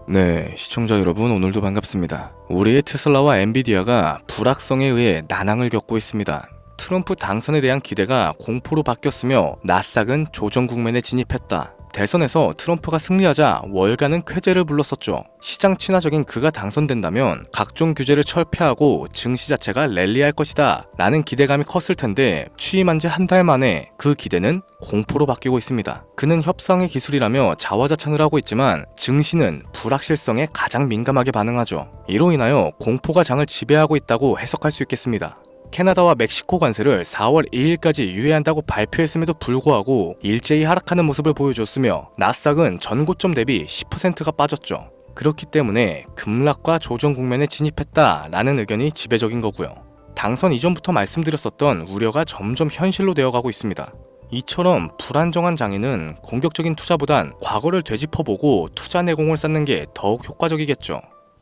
네, 시청자 여러분 오늘도 반갑습니다. 우리의 테슬라와 엔비디아가 불확성에 의해 난항을 겪고 있습니다. 트럼프 당선에 대한 기대가 공포로 바뀌었으며 나스닥은 조정 국면에 진입했다. 대선에서 트럼프가 승리하자 월가는 쾌재를 불렀었죠. 시장 친화적인 그가 당선된다면 각종 규제를 철폐하고 증시 자체가 랠리할 것이다 라는 기대감이 컸을 텐데 취임한 지 한 달 만에 그 기대는 공포로 바뀌고 있습니다. 그는 협상의 기술이라며 자화자찬을 하고 있지만 증시는 불확실성에 가장 민감하게 반응하죠. 이로 인하여 공포가 장을 지배하고 있다고 해석할 수 있겠습니다. 캐나다와 멕시코 관세를 4월 2일까지 유예한다고 발표했음에도 불구하고 일제히 하락하는 모습을 보여줬으며 나스닥은 전고점 대비 10%가 빠졌죠. 그렇기 때문에 급락과 조정 국면에 진입했다라는 의견이 지배적인 거고요. 당선 이전부터 말씀드렸었던 우려가 점점 현실로 되어가고 있습니다. 이처럼 불안정한 장에는 공격적인 투자보단 과거를 되짚어보고 투자 내공을 쌓는 게 더욱 효과적이겠죠.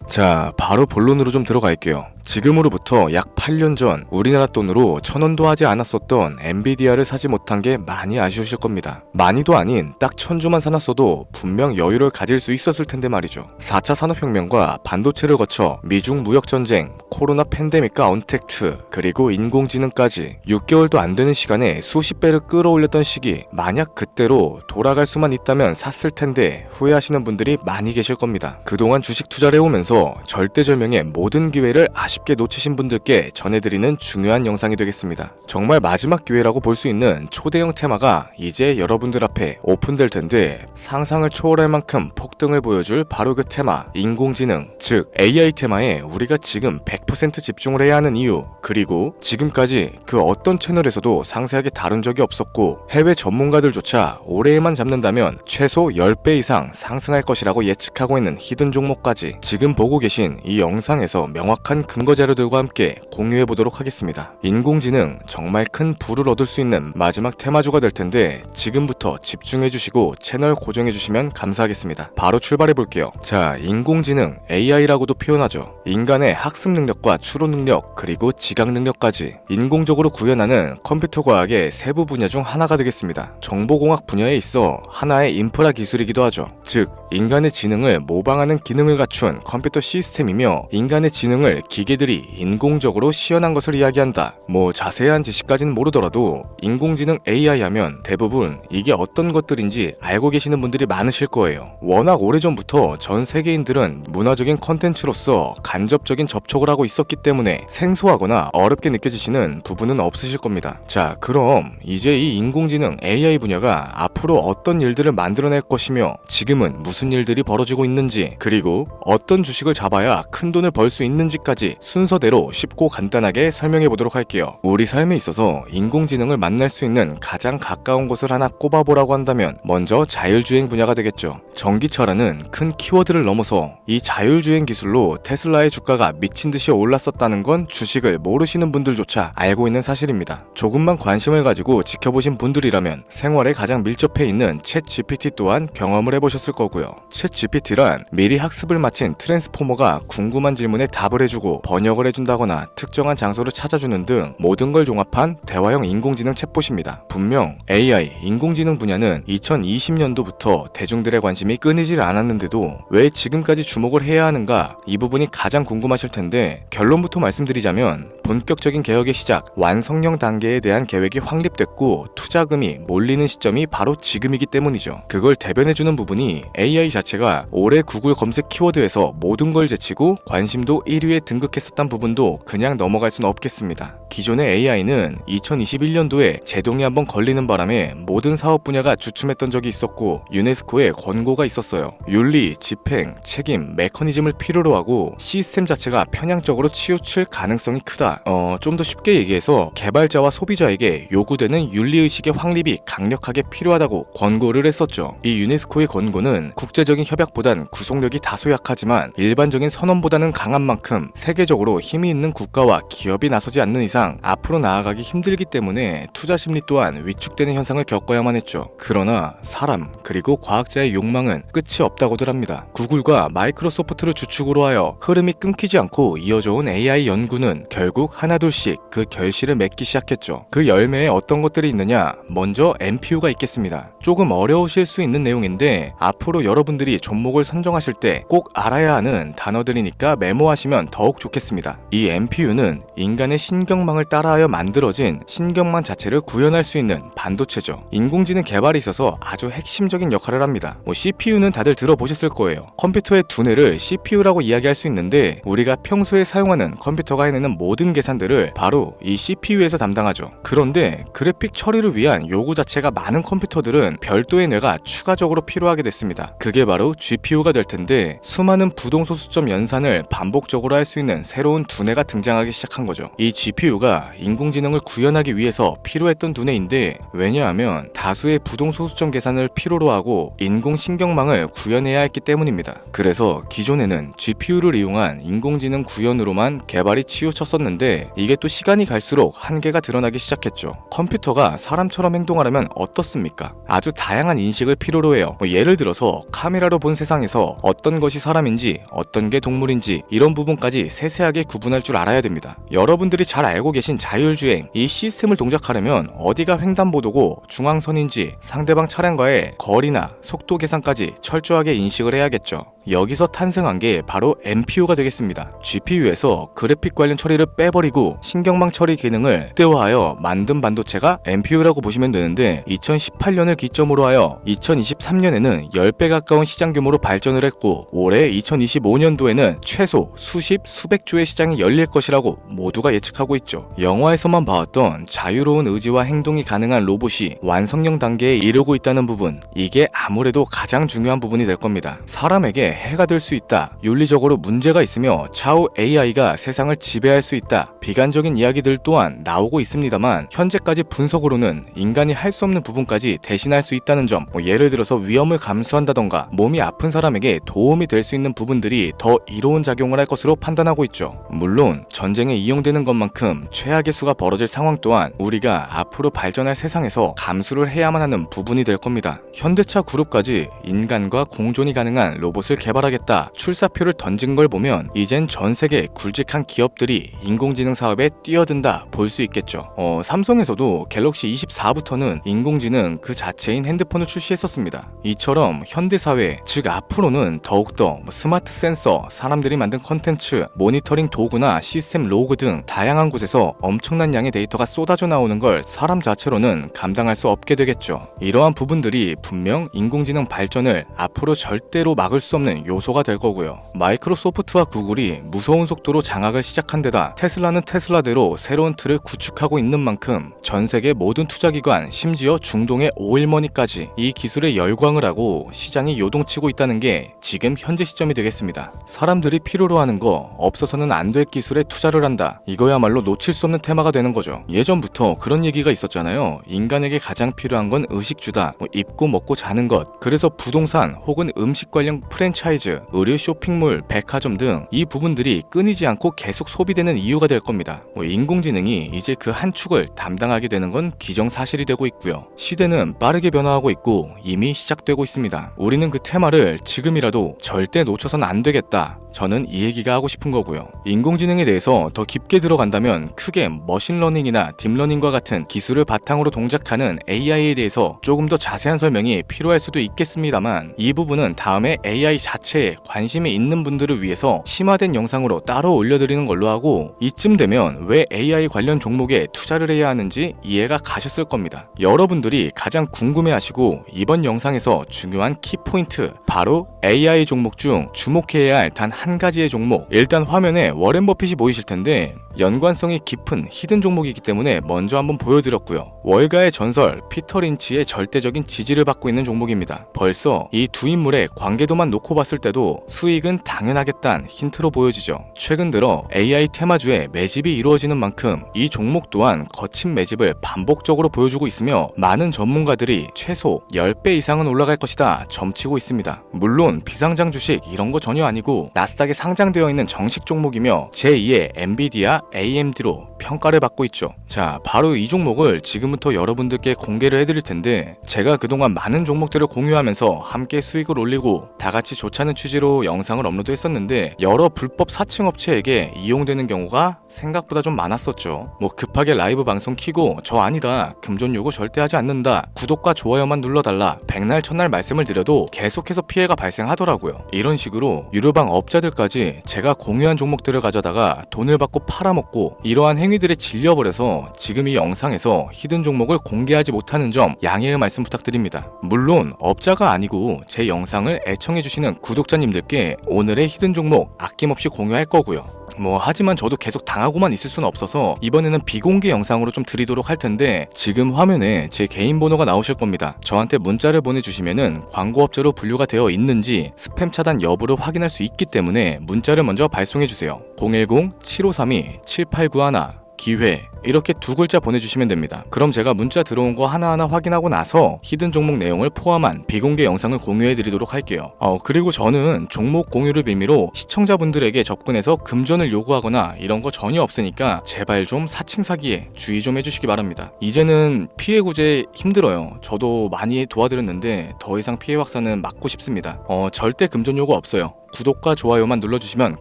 자, 바로 본론으로 좀 들어갈게요. 지금으로부터 약 8년 전 우리나라 돈으로 1,000원도 하지 않았었던 엔비디아를 사지 못한 게 많이 아쉬우실 겁니다. 많이도 아닌 딱 1,000주만 사놨어도 분명 여유를 가질 수 있었을 텐데 말이죠. 4차 산업혁명과 반도체를 거쳐 미중 무역전쟁, 코로나 팬데믹과 언택트, 그리고 인공지능까지 6개월도 안 되는 시간에 수십 배를 끌어올렸던 시기, 만약 그때로 돌아갈 수만 있다면 샀을 텐데 후회하시는 분들이 많이 계실 겁니다. 그동안 주식 투자를 해오면서 절대절명의 모든 기회를 아쉽게 놓치신 분들께 전해드리는 중요한 영상이 되겠습니다. 정말 마지막 기회라고 볼 수 있는 초대형 테마가 이제 여러분들 앞에 오픈될 텐데 상상을 초월할 만큼 폭등을 보여줄 바로 그 테마, 인공지능, 즉 AI 테마에 우리가 지금 100% 집중을 해야 하는 이유, 그리고 지금까지 그 어떤 채널에서도 상세하게 다룬 적이 없었고 해외 전문가들조차 올해에만 잡는다면 최소 10배 이상 상승할 것이라고 예측하고 있는 히든 종목까지 지금 보고 계신 이 영상에서 명확한 근거 자료들과 함께 공유해 보도록 하겠습니다. 인공지능 정말 큰 부를 얻을 수 있는 마지막 테마주가 될 텐데 지금부터 집중해 주시고 채널 고정해 주시면 감사하겠습니다. 바로 출발해 볼게요. 자, 인공지능 AI라고도 표현하죠. 인간의 학습 능력과 추론 능력 그리고 지각 능력까지 인공적으로 구현하는 컴퓨터 과학의 세부 분야 중 하나가 되겠습니다. 정보공학 분야에 있어 하나의 인프라 기술이기도 하죠. 즉 인간의 지능을 모방하는 기능을 갖춘 컴퓨터 시스템이며 인간의 지능을 기계들이 인공적으로 시연한 것을 이야기한다. 뭐 자세한 지식까지는 모르더라도 인공지능 AI 하면 대부분 이게 어떤 것들인지 알고 계시는 분들이 많으실 거예요. 워낙 오래전부터 전 세계인들은 문화적인 컨텐츠로서 간접적인 접촉을 하고 있었기 때문에 생소하거나 어렵게 느껴지시는 부분은 없으실 겁니다. 자, 그럼 이제 이 인공지능 AI 분야가 앞으로 어떤 일들을 만들어낼 것이며 지금은 무슨 일들이 벌어지고 있는지, 그리고 어떤 주식을 잡아야 큰 돈을 벌 수 있는지까지 순서대로 쉽고 간단하게 설명해 보도록 할게요. 우리 삶에 있어서 인공지능을 만날 수 있는 가장 가까운 곳을 하나 꼽아보라고 한다면 먼저 자율주행 분야가 되겠죠. 전기차라는 큰 키워드를 넘어서 이 자율주행 기술로 테슬라의 주가가 미친 듯이 올랐었다는 건 주식을 모르시는 분들조차 알고 있는 사실입니다. 조금만 관심을 가지고 지켜보신 분들이라면 생활에 가장 밀접해 있는 챗 GPT 또한 경험을 해보셨을 거고요. 챗 GPT란 미리 학습을 마친 트랜스포머가 궁금한 질문에 답을 해주고 번역을 해준다거나 특정한 장소를 찾아주는 등 모든 걸 종합한 대화형 인공지능 챗봇입니다. 분명 AI, 인공지능 분야는 2020년도부터 대중들의 관심이 끊이질 않았는데도 왜 지금까지 주목을 해야 하는가, 이 부분이 가장 궁금하실 텐데 결론부터 말씀드리자면 본격적인 개혁의 시작, 완성형 단계에 대한 계획이 확립됐고 투자금이 몰리는 시점이 바로 지금이기 때문이죠. 그걸 대변해주는 부분이 AI 자체가 올해 구글 검색 키워드에서 모든 걸 제치고 관심도 1위에 등극했었던 부분도 그냥 넘어갈 수는 없겠습니다. 기존의 AI는 2021년도에 제동이 한번 걸리는 바람에 모든 사업 분야가 주춤했던 적이 있었고 유네스코의 권고가 있었어요. 윤리, 집행, 책임, 메커니즘을 필요로 하고 시스템 자체가 편향적으로 치우칠 가능성이 크다. 좀 더 쉽게 얘기해서 개발자와 소비자에게 요구되는 윤리의식의 확립이 강력하게 필요하다고 권고를 했었죠. 이 유네스코의 권고는 국제적인 협약보단 구속력이 다소 약하지만 일반적인 선언보다는 강한 만큼 세계적으로 힘이 있는 국가와 기업이 나서지 않는 이상 앞으로 나아가기 힘들기 때문에 투자 심리 또한 위축되는 현상을 겪어야만 했죠. 그러나 사람 그리고 과학자의 욕망은 끝이 없다고들 합니다. 구글과 마이크로소프트를 주축으로 하여 흐름이 끊기지 않고 이어져 온 AI 연구는 결국 하나둘씩 그 결실을 맺기 시작했죠. 그 열매에 어떤 것들이 있느냐? 먼저 NPU가 있겠습니다. 조금 어려우실 수 있는 내용인데 앞으로 여러분들이 종목을 선정하실 때 꼭 알아야 하는 단어들이니까 메모하시면 더욱 좋겠습니다. 이 NPU는 인간의 신경망을 따라하여 만들어진 신경망 자체를 구현할 수 있는 반도체죠. 인공지능 개발에 있어서 아주 핵심적인 역할을 합니다. CPU는 다들 들어보셨을 거예요. 컴퓨터의 두뇌를 CPU라고 이야기할 수 있는데 우리가 평소에 사용하는 컴퓨터가 해내는 모든 계산들을 바로 이 CPU에서 담당하죠. 그런데 그래픽 처리를 위한 요구 자체가 많은 컴퓨터들은 별도의 뇌가 추가적으로 필요하게 됐습니다. 그게 바로 GPU가 될 텐데 수많은 부동소수점 연산을 반복적으로 할 수 있는 새로운 두뇌가 등장하기 시작한 거죠. 이 GPU가 인공지능을 구현하기 위해서 필요했던 두뇌인데 왜냐하면 다수의 부동소수점 계산을 필요로 하고 인공신경망을 구현해야 했기 때문입니다. 그래서 기존에는 GPU를 이용한 인공지능 구현으로만 개발이 치우쳤었는데 이게 또 시간이 갈수록 한계가 드러나기 시작했죠. 컴퓨터가 사람처럼 행동하려면 어떻습니까? 아주 다양한 인식을 필요로 해요. 예를 들어서 카메라로 본 세상에서 어떤 것이 사람인지 어떤 게 동물인지 이런 부분까지 세세하게 구분할 줄 알아야 됩니다. 여러분들이 잘 알고 계신 자율주행 이 시스템을 동작하려면 어디가 횡단보도고 중앙선인지 상대방 차량과의 거리나 속도 계산까지 철저하게 인식을 해야겠죠. 여기서 탄생한 게 바로 NPU가 되겠습니다. GPU에서 그래픽 관련 처리를 빼버리고 신경망 처리 기능을 극대화하여 만든 반도체가 NPU라고 보시면 되는데 2018년을 기점으로 하여 2023년에는 10배 가까운 시장 규모로 발전을 했고 올해 2025년도에는 최소 수십 수백 조의 시장이 열릴 것이라고 모두가 예측하고 있죠. 영화에서만 봐왔던 자유로운 의지와 행동이 가능한 로봇이 완성형 단계에 이르고 있다는 부분, 이게 아무래도 가장 중요한 부분이 될 겁니다. 사람에게 해가 될 수 있다, 윤리적으로 문제가 있으며 차후 AI가 세상을 지배할 수 있다, 비관적인 이야기들 또한 나오고 있습니다만 현재까지 분석으로는 인간이 할 수 없는 부분까지 대신할 수 있다는 점, 예를 들어서 위험을 감수한다던가 몸이 아픈 사람에게 도움이 될 수 있는 부분들이 더 이로운 작용을 할 것으로 판단하고 있죠. 물론 전쟁에 이용되는 것만큼 최악의 수가 벌어질 상황 또한 우리가 앞으로 발전할 세상에서 감수를 해야만 하는 부분이 될 겁니다. 현대차 그룹까지 인간과 공존이 가능한 로봇을 개발하겠다 출사표를 던진 걸 보면 이젠 전 세계 굵직한 기업들이 인공지능 사업에 뛰어든다 볼 수 있겠죠. 삼성에서도 갤럭시 24부터는 인공지능 그 자체인 핸드폰을 출시했었습니다. 이처럼 현대사회, 즉 앞으로는 더욱더 스마트 센서, 사람들이 만든 컨텐츠, 모니터링 도구나 시스템 로그 등 다양한 곳에서 엄청난 양의 데이터가 쏟아져 나오는 걸 사람 자체로는 감당할 수 없게 되겠죠. 이러한 부분들이 분명 인공지능 발전을 앞으로 절대로 막을 수 없는 요소가 될 거고요. 마이크로소프트와 구글이 무서운 속도로 장악을 시작한 데다 테슬라는 테슬라대로 새로운 틀을 구축하고 있는 만큼 전 세계 모든 투자기관, 심지어 중동의 오일머니까지 이 기술에 열광을 하고 시장이 요동치고 있다는 게 지금 현재 시점이 되겠습니다. 사람들이 필요로 하는 거, 없어서는 안 될 기술에 투자를 한다. 이거야말로 놓칠 수 없는 테마가 되는 거죠. 예전부터 그런 얘기가 있었잖아요. 인간에게 가장 필요한 건 의식주다. 입고 먹고 자는 것. 그래서 부동산 혹은 음식 관련 프랜차이즈, 의류 쇼핑몰, 백화점 등 이 부분들이 끊이지 않고 계속 소비되는 이유가 될 겁니다. 인공지능이 이제 그 한 축을 담당하게 되는 건 기정사실이 되고 있고요. 시대는 빠르게 변화하고 있고 이미 시작되고 있습니다. 우리는 그 테마를 지금이라도 절대 놓쳐선 안 되겠다. 저는 이 얘기가 하고 싶은 거고요. 인공지능에 대해서 더 깊게 들어간다면 크게 머신러닝이나 딥러닝과 같은 기술을 바탕으로 동작하는 AI에 대해서 조금 더 자세한 설명이 필요할 수도 있겠습니다만 이 부분은 다음에 AI 자체에 관심이 있는 분들을 위해서 심화된 영상으로 따로 올려드리는 걸로 하고 이쯤 되면 왜 AI 관련 종목에 투자를 해야 하는지 이해가 가셨을 겁니다. 여러분들이 가장 궁금해하시고 이번 영상에서 중요한 키포인트, 바로 AI 종목 중 주목해야 할 단 한 가지의 종목. 일단 화면에 워렌 버핏이 보이실 텐데 연관성이 깊은 히든 종목이기 때문에 먼저 한번 보여드렸고요. 월가의 전설 피터 린치의 절대적인 지지를 받고 있는 종목입니다. 벌써 이 두 인물의 관계도만 놓고 봤을 때도 수익은 당연하겠다는 힌트로 보여지죠. 최근 들어 AI 테마주에 매집이 이루어지는 만큼 이 종목 또한 거친 매집을 반복적으로 보여주고 있으며 많은 전문가들이 최소 10배 이상은 올라갈 것이다 점치고 있습니다. 물론 비상장 주식 이런 거 전혀 아니고 나스닥에 상장되어 있는 정식 종목이며 제2의 엔비디아 AMD로 평가를 받고 있죠. 자, 바로 이 종목을 지금부터 여러분들께 공개를 해드릴 텐데, 제가 그동안 많은 종목들을 공유하면서 함께 수익을 올리고 다같이 좋자는 취지로 영상을 업로드했었는데, 여러 불법 사칭 업체에게 이용되는 경우가 생각보다 좀 많았었죠. 뭐 급하게 라이브 방송 키고 저 아니다, 금전 요구 절대 하지 않는다, 구독과 좋아요만 눌러달라, 백날 첫날 말씀을 드려도 계속해서 피해가 발생하더라고요. 이런 식으로 유료방 업자들까지 제가 공유한 종목들을 가져다가 돈을 받고 팔아먹고, 이러한 행위들에 질려버려서 지금 이 영상에서 히든 종목을 공개하지 못하는 점 양해의 말씀 부탁드립니다. 물론 업자가 아니고 제 영상을 애청해주시는 구독자님들께 오늘의 히든 종목 아낌없이 공유할 거고요. 하지만 저도 계속 당하고만 있을 수는 없어서 이번에는 비공개 영상으로 좀 드리도록 할 텐데, 지금 화면에 제 개인 번호가 나오실 겁니다. 저한테 문자를 보내주시면은 광고업자로 분류가 되어 있는지 스팸 차단 여부를 확인할 수 있기 때문에 문자를 먼저 발송해주세요. 010-7532-7891 기회, 이렇게 두 글자 보내주시면 됩니다. 그럼 제가 문자 들어온 거 하나하나 확인하고 나서 히든 종목 내용을 포함한 비공개 영상을 공유해드리도록 할게요. 그리고 저는 종목 공유를 빌미로 시청자분들에게 접근해서 금전을 요구하거나 이런 거 전혀 없으니까 제발 좀 사칭 사기에 주의 좀 해주시기 바랍니다. 이제는 피해 구제 힘들어요. 저도 많이 도와드렸는데 더 이상 피해 확산은 막고 싶습니다. 절대 금전 요구 없어요. 구독과 좋아요만 눌러주시면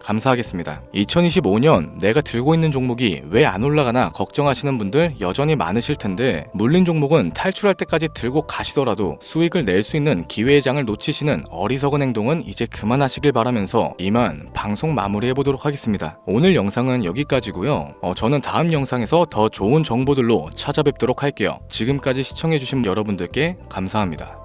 감사하겠습니다. 2025년 내가 들고 있는 종목이 왜 안 올라가나 걱정하시는 분들 여전히 많으실 텐데, 물린 종목은 탈출할 때까지 들고 가시더라도 수익을 낼 수 있는 기회의 장을 놓치시는 어리석은 행동은 이제 그만하시길 바라면서 이만 방송 마무리해보도록 하겠습니다. 오늘 영상은 여기까지고요. 저는 다음 영상에서 더 좋은 정보들로 찾아뵙도록 할게요. 지금까지 시청해주신 여러분들께 감사합니다.